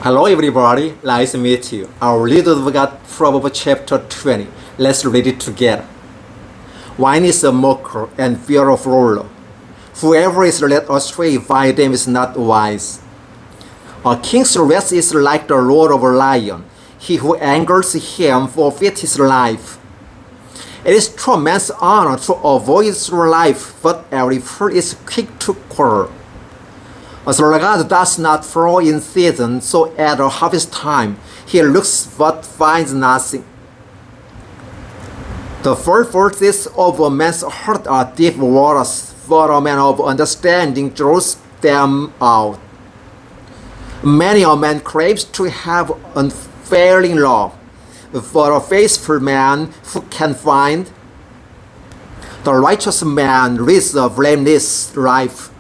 Hello everybody, nice to meet you. Our little we got Proverbs chapter 20. Let's read it together. Wine is a mocker and fear of ruler. Whoever is led astray by them is not wise. A king's wrath is like the roar of a lion. He who angers him forfeits his life. It is true man's honor to avoid through life, but every fool is quick to quarrel. As regard does not flow in season, so at the harvest time he looks but finds nothing. The four forces of a man's heart are deep waters, but a man of understanding draws them out. Many a man craves to have unfailing love, but a faithful man who can find? The righteous man leads a blameless life.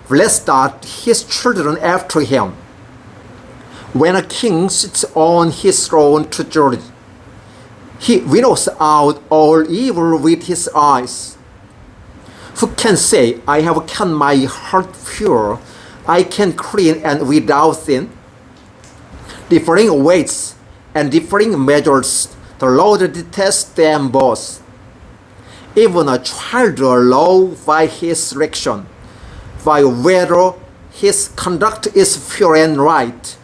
Blessed are his children after him. When a king sits on his throne to judge, he winnows out all evil with his eyes. Who can say, I have kept my heart pure, I can clean and without sin? Differing weights and differing measures, the Lord detests them both. Even a child allows by his direction, by whether his conduct is pure and right.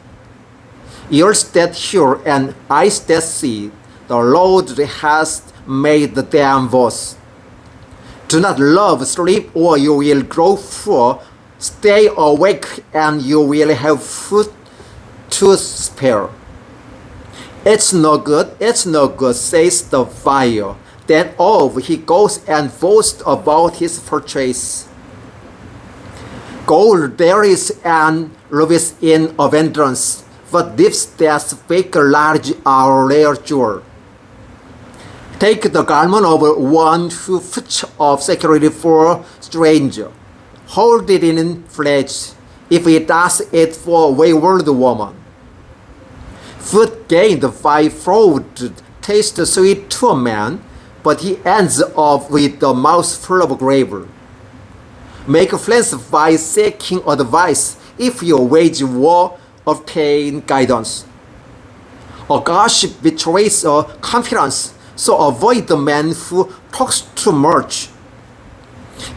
Ears that hear and eyes that see, the Lord has made them both. Do not love sleep or you will grow poor. Stay awake and you will have food to spare. It's no good, says the buyer. Then off he goes and boasts about his purchase. Gold there is and rubies in abundance, but lips that speak large are rare jewel. Take the garment of one who puts of security for stranger. Hold it in pledge, if he does it for a wayward woman. Food gained by fraud tastes sweet to a man, but he ends up with a mouth full of gravel. Make friends by seeking advice. If you wage war, obtain guidance. A gossip betrays a confidence, so avoid the man who talks too much.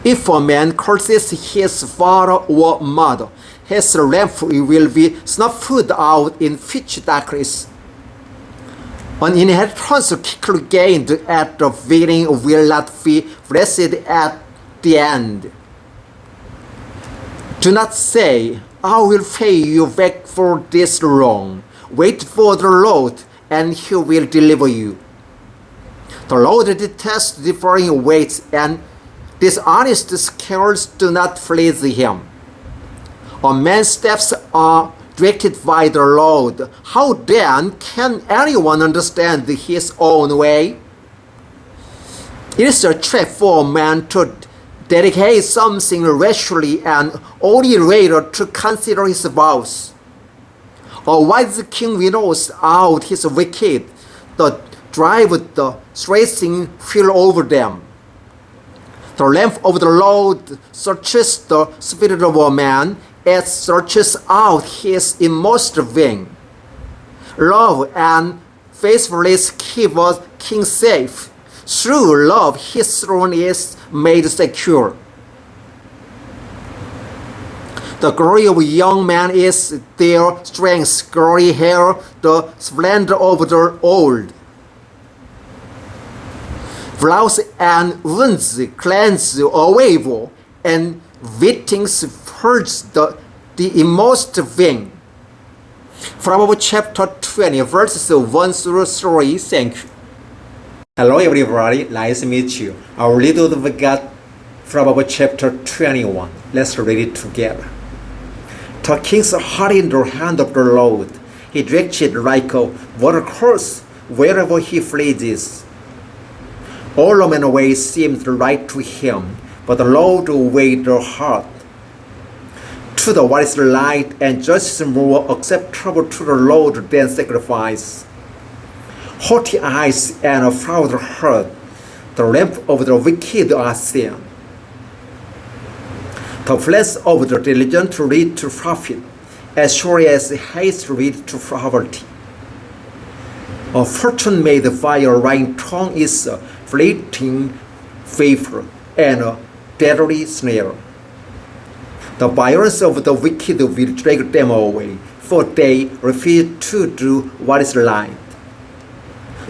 If a man curses his father or mother, his lamp will be snuffed out in pitch darkness. An inheritance quickly gained at the beginning will not be blessed at the end. Do not say, I will pay you back for this wrong. Wait for the Lord, and he will deliver you. The Lord detests differing weights, and dishonest scales do not please him. A man's steps are directed by the Lord. How then can anyone understand his own way? It is a trap for a man to dedicate something rashly and only later to consider his vows. A wise king winnows out his wicked, the drive the threshing wheel over them. The lamp of the Lord searches the spirit of a man, it searches out his inmost being. Love and faithfulness keep a king safe. Through love his throne is made secure. The glory of young men is their strength, glory hair, the splendor of the old. Flaws and wounds cleanse away evil, and beatings purge the inmost being. Proverbs chapter 20, verses 1 through 3. Thank you. Hello everybody, nice to meet you. Our little we got Proverbs chapter 21. Let's read it together. The king's heart in the hand of the Lord. He directs it like a watercourse wherever he pleases. All of man's ways seem right to him, but the Lord weighs the heart. To the wise light and justice more acceptable to the Lord than sacrifice. Haughty eyes and a proud heart, the lamp of the wicked are sin. The flesh of the diligent lead to profit, as sure as haste leads to poverty. A fortune made by a lying tongue is a fleeting vapor and a deadly snare. The violence of the wicked will drag them away, for they refuse to do what is right.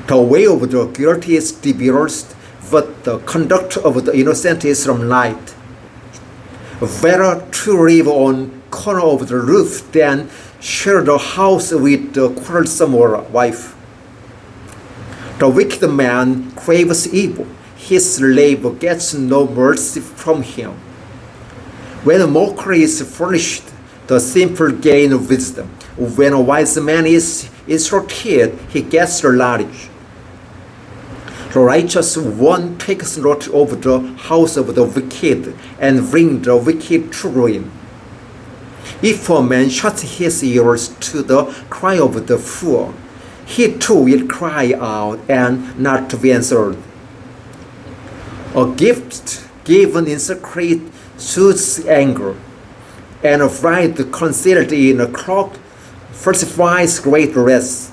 The way of the guilty is devious, but the conduct of the innocent is from light. Better to live on corner of the roof than share the house with the quarrelsome wife. The wicked man craves evil. His labor gets no mercy from him. When a mockery is furnished, the simple gain wisdom. When a wise man is instructed, he gets the knowledge. The righteous one takes note of the house of the wicked and brings the wicked to ruin. If a man shuts his ears to the cry of the fool, he too will cry out and not to be answered. A gift given in secret soothes anger, and a fright concealed in a cloak falsifies great rest.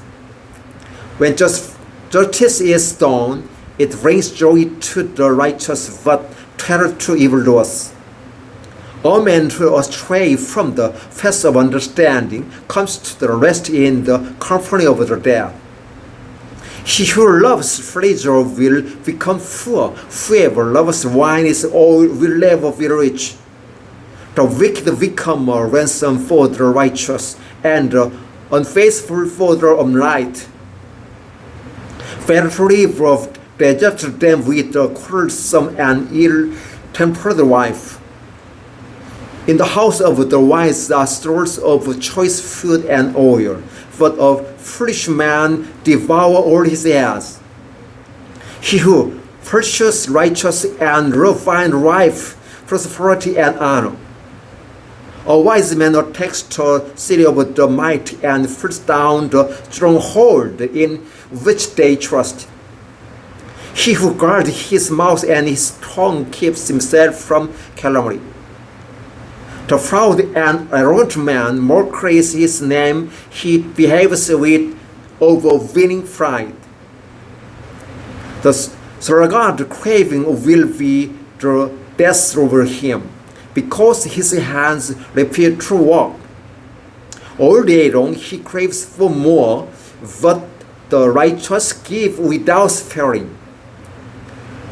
When justice is done, it brings joy to the righteous, but terror to evildoers. All men who astray from the path of understanding comes to the rest in the company of the dead. He who loves pleasure will become poor. Whoever loves wine will never be rich. The wicked become a ransom for the righteous, and the unfaithful for the upright. Better to live of digest them with a quarrelsome and ill-tempered wife. In the house of the wise are stores of choice food and oil, but a foolish man devour all his heirs. He who pursues righteous and refined life, prosperity and honor. A wise man attacks the city of the mighty and puts down the stronghold in which they trust. He who guards his mouth and his tongue keeps himself from calamity. The proud and arrogant man mocks his name. He behaves with overweening pride. The sluggard craving will be the death over him, because his hands refuse to work. All day long he craves for more, but the righteous give without sparing.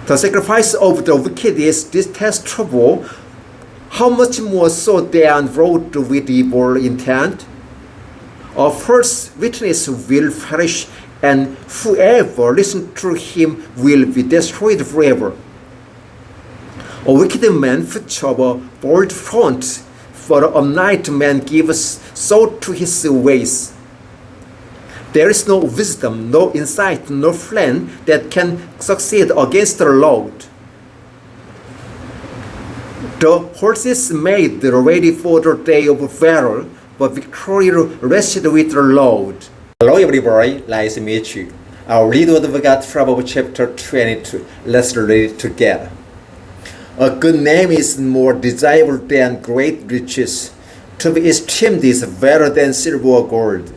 The sacrifice of the wicked is detestable. How much more so than wrought with evil intent? A false witness will perish, and whoever listens to him will be destroyed forever. A wicked man puts up a bold front, but a upright man gives thought to his ways. There is no wisdom, no insight, no plan that can succeed against the Lord. The horses made ready for the day of battle, but victory rested with the Lord. Hello everybody, nice to meet you. Our read word of God, Proverbs chapter 22. Let's read it together. A good name is more desirable than great riches. To be esteemed is better than silver or gold.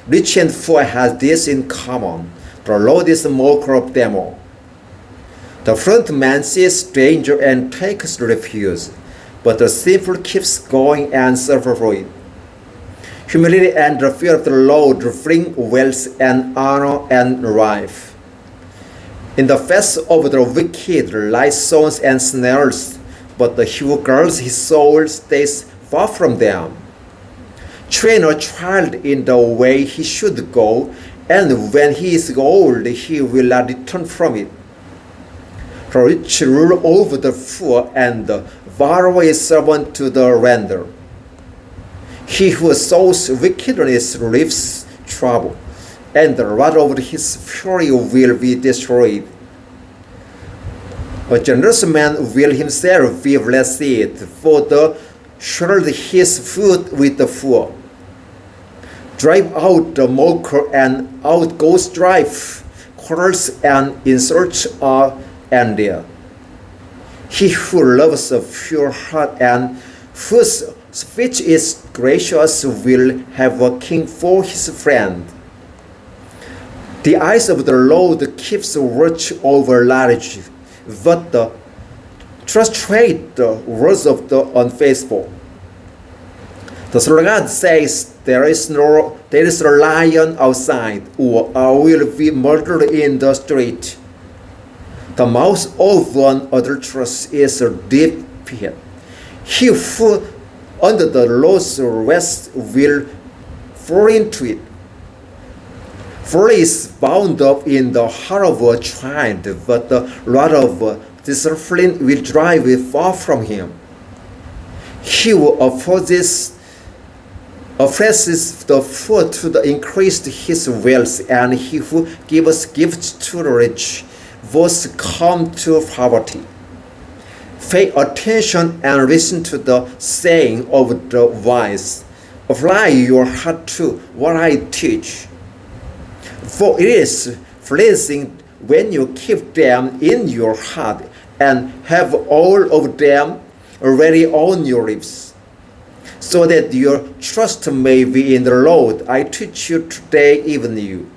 Rich and poor have this in common. The Lord is the mocker of them all. The front man sees danger and takes refuge, but the simple keeps going and suffers for it. Humility and the fear of the Lord bring wealth and honor and life. In the face of the wicked lie thorns and snares, but he who guards his soul stays far from them. Train a child in the way he should go, and when he is old, he will not return from it. The rich rule over the poor, and the borrower is servant to the lender. He who sows wickedness reaps trouble, and the wrath of his fury will be destroyed. A generous man will himself be blessed, for the shared his food with the fool. Drive out the mocker, and out goes strife. Quarrels and insults are ended. He who loves a pure heart and whose which is gracious will have a king for his friend. The eyes of the Lord keeps watch over knowledge, but the frustrate the words of the unfaithful. The God says, there is a lion outside, or I will be murdered in the street. The mouth of an adulteress is a deep pit. He who under the Lord's rest will fall into it. Folly is bound up in the heart of a child, but the rod of discipline will drive it far from him. He who oppresses the poor to the increased his wealth, and he who gives gifts to the rich both come to poverty. Pay attention and listen to the saying of the wise. Apply your heart to what I teach. For it is pleasing when you keep them in your heart and have all of them already on your lips, so that your trust may be in the Lord. I teach you today, even you.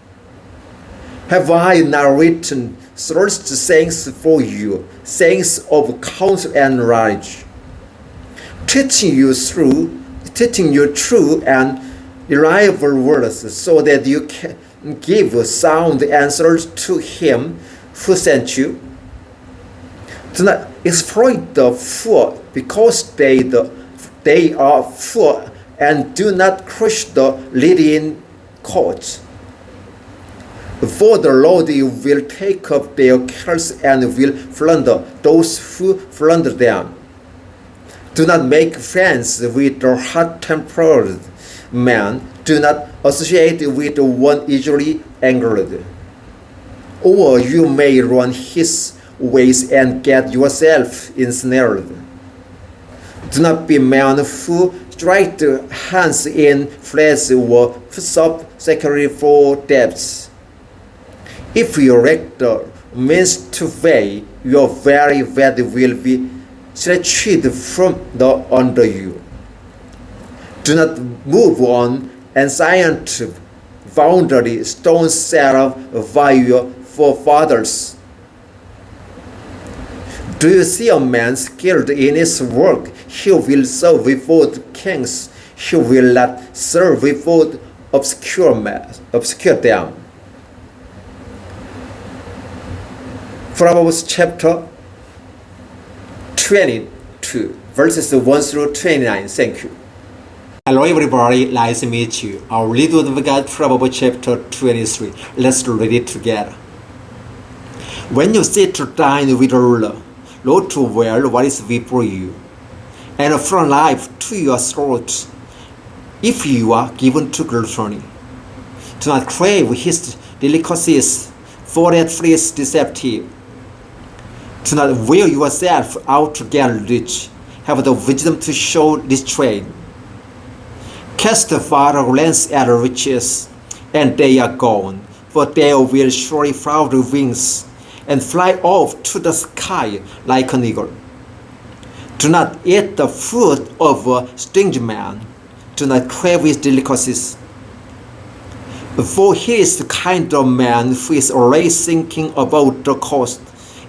Have I not written sourced sayings for you, sayings of counsel and knowledge, teaching you true and reliable words, so that you can give sound answers to him who sent you? Do not exploit the poor because they are poor, and do not crush the needy in court. For the Lord will take up their cares and will plunder those who plunder them. Do not make friends with a hot-tempered man. Do not associate with one easily angered, or you may run his ways and get yourself ensnared. Do not be men who strike hands in flesh or puts up security for debts. If you lack the means to pay, your very bed will be stretched from under you. Do not move on ancient boundary stones set up by your forefathers. Do you see a man skilled in his work? He will serve before kings. He will not serve before obscure them. Proverbs chapter 22, verses 1 through 29. Thank you. Hello everybody, nice to meet you. Our read word of God, Proverbs chapter 23. Let's read it together. When you sit to dine with a ruler, look to well what is before you, and from life to your throat. If you are given to gluttony, do not crave his delicacies, for that flesh is deceptive. Do not wear yourself out to get rich. Have the wisdom to show restraint. Cast a far glance at riches, and they are gone, for they will surely flout the wings and fly off to the sky like an eagle. Do not eat the food of a stingy man. Do not crave his delicacies. For he is the kind of man who is always thinking about the cost.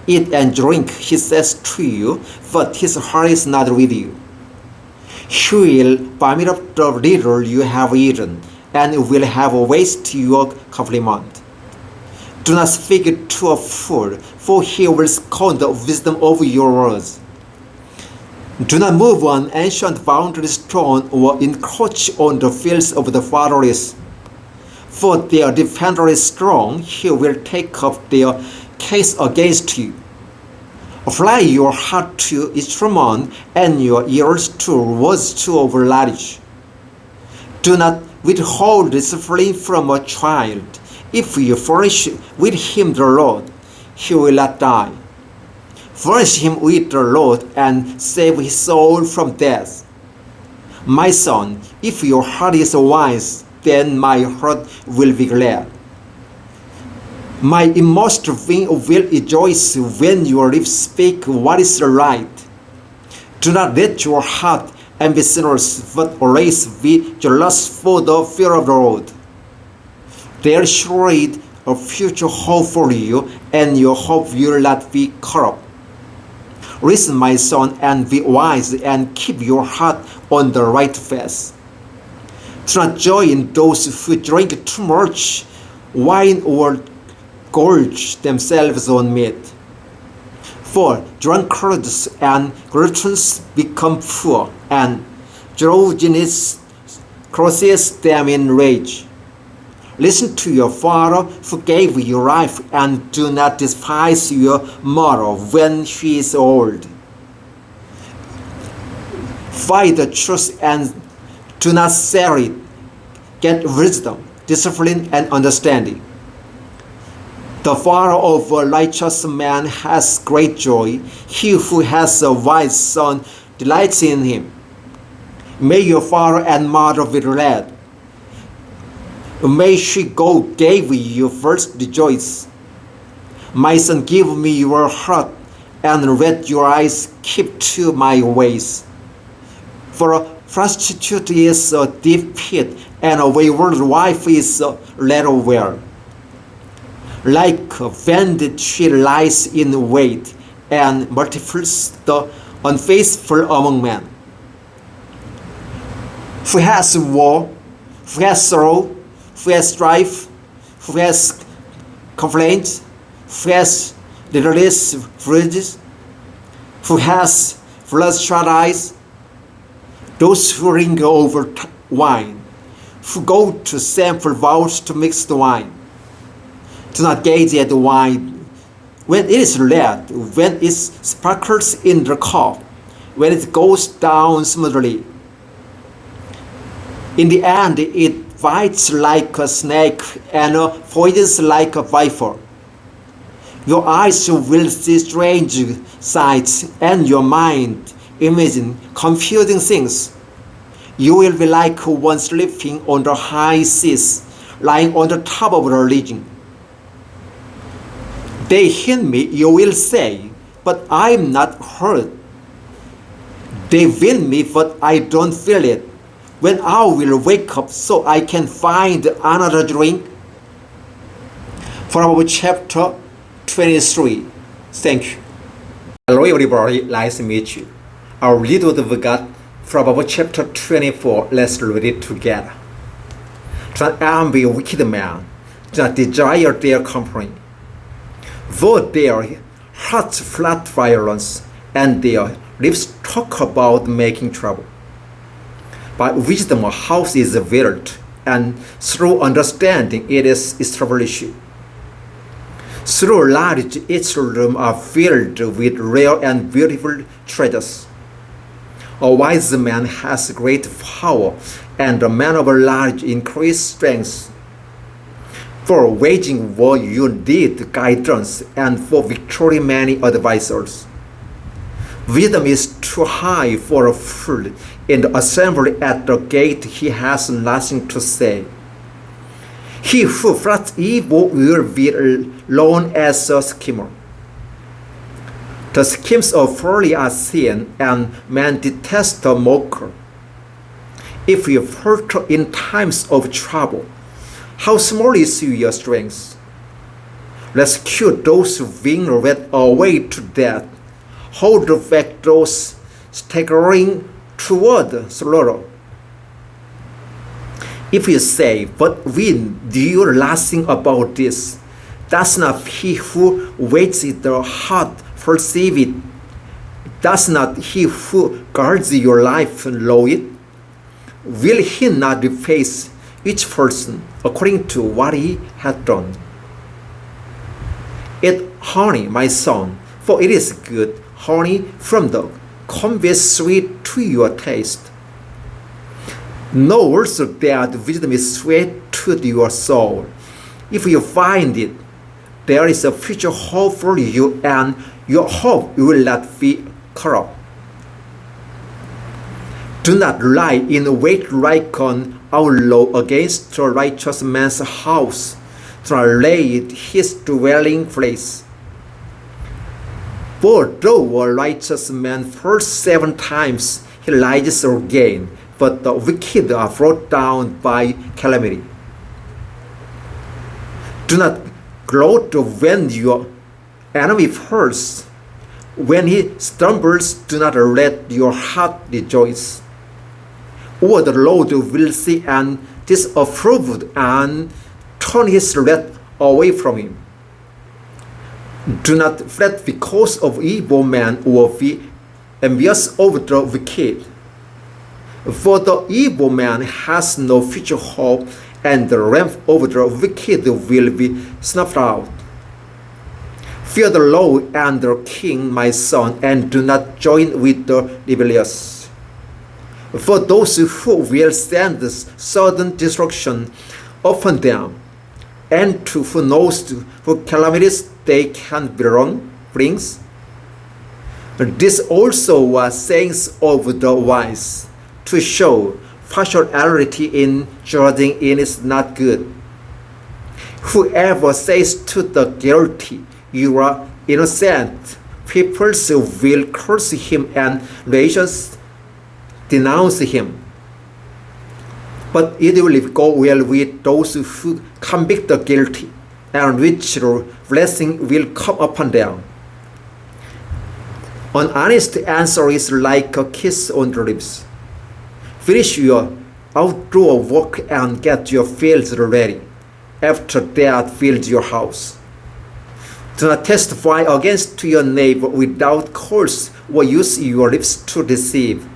Eat and drink, he says to you, but his heart is not with you. He will vomit up the little you have eaten, and will have waste your compliment. Do not speak to a fool, for he will scorn the wisdom of your words. Do not move on ancient boundary stone or encroach on the fields of the fatherless. For their defender is strong, he will take up their case against you. Apply your heart to instrument and your ears to words to knowledge. Do not withhold discipline from a child. If you furnish with him the Lord, he will not die. Furnish him with the Lord and save his soul from death. My son, if your heart is wise, then my heart will be glad. My inmost being will rejoice when your lips speak what is right. Do not let your heart and be sinners, but always be jealous for the fear of the Lord. There is surely a future hope for you, and your hope will not be cut off. Listen, my son, and be wise, and keep your heart on the right path. Do not join those who drink too much wine or gorge themselves on meat. For drunkards and gluttons become poor, and drunkenness causes them in rage. Listen to your father who gave you life, and do not despise your mother when she is old. Fight the truth and do not sell it. Get wisdom, discipline, and understanding. The father of a righteous man has great joy. He who has a wise son delights in him. May your father and mother be glad. May she go gave you first rejoice. My son, give me your heart, and let your eyes keep to my ways. For a prostitute is a deep pit, and a wayward wife is a little well. Like a bandit she lies in wait, and multiplies the unfaithful among men. Who has war, who has sorrow, who has strife, who has complaints, who has littlest fruits, who has bloodshot eyes, those who linger over wine, who go to sample vows to mix the wine. Do not gaze at the wine when it is red, when it sparkles in the cup, when it goes down smoothly. In the end, it bites like a snake and poisons like a viper. Your eyes will see strange sights, and your mind imagine confusing things. You will be like one sleeping on the high seas, lying on the top of the region. They hit me, you will say, but I am not hurt. They wind me, but I don't feel it. When I will wake up so I can find another drink. Proverbs chapter 23. Thank you. Hello everybody, nice to meet you. Our read of God, Proverbs chapter 24. Let's read it together. Do not envy wicked men, do not desire their company. Though their hearts plot violence, and their lips talk about making trouble. By wisdom a house is built, and through understanding it is established. Through knowledge its rooms are filled with rare and beautiful treasures. A wise man has great power, and a man of knowledge increased strength. For waging war you need guidance, and for victory many advisors. Wisdom is too high for a fool. In the assembly at the gate he has nothing to say. He who plots evil will be known as a schemer. The schemes of folly are sin, and men detest a mocker. If you falter in times of trouble, how small is your strength? Rescue those being led away to death. Hold back those staggering toward slaughter. If you say, but we knew nothing about this, does not he who waits the heart perceive it? Does not he who guards your life know it? Will he not repace each person according to what he hath done? Eat honey, my son, for it is good, honey from the comb is sweet to your taste. Know also that wisdom is sweet to your soul. If you find it, there is a future hope for you, and your hope will not be cut off. Do not lie in wait like an outlaw against a righteous man's house, to lay it his dwelling place. For though a righteous man falls 7 times, he rises again, but the wicked are brought down by calamity. Do not gloat when your enemy falls. When he stumbles, do not let your heart rejoice. Or the Lord will see and disapprove and turn his wrath away from him. Do not fret because of evil men or be envious of the wicked. For the evil man has no future hope, and the wrath of the wicked will be snuffed out. Fear the Lord and the King, my son, and do not join with the rebellious. For those who will send sudden destruction upon them, and to who knows what calamities they can brings. This also are sayings of the wise, to show partiality in judging is not good. Whoever says to the guilty, you are innocent, people will curse him and nations denounce him. But it will go well with those who convict the guilty, and which blessing will come upon them. An honest answer is like a kiss on the lips. Finish your outdoor work and get your fields ready. After that, build your house. Do not testify against your neighbor without cause, or use your lips to deceive.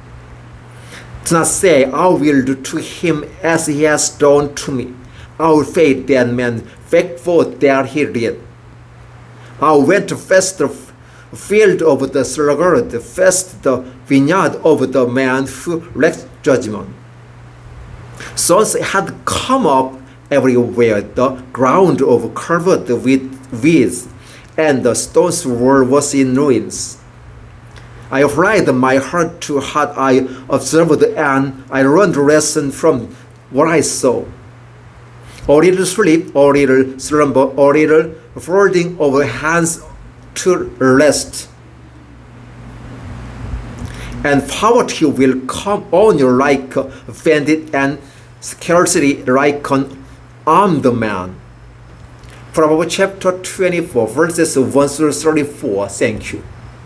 Do not say, I will do to him as he has done to me. I will pay that man back for that he did. I went to fetch the field of the sluggard, fetch the vineyard of the man who lacked judgment. Sons had come up everywhere, the ground was covered with weeds, and the stone's wall was in ruins. I applied my heart to what I observed, and I learned a lesson from what I saw. A little sleep, a little slumber, a little folding of hands to rest. And poverty will come on you like a bandit, and scarcity like an armed man. Proverbs chapter 24, verses 1 through 34. Thank you.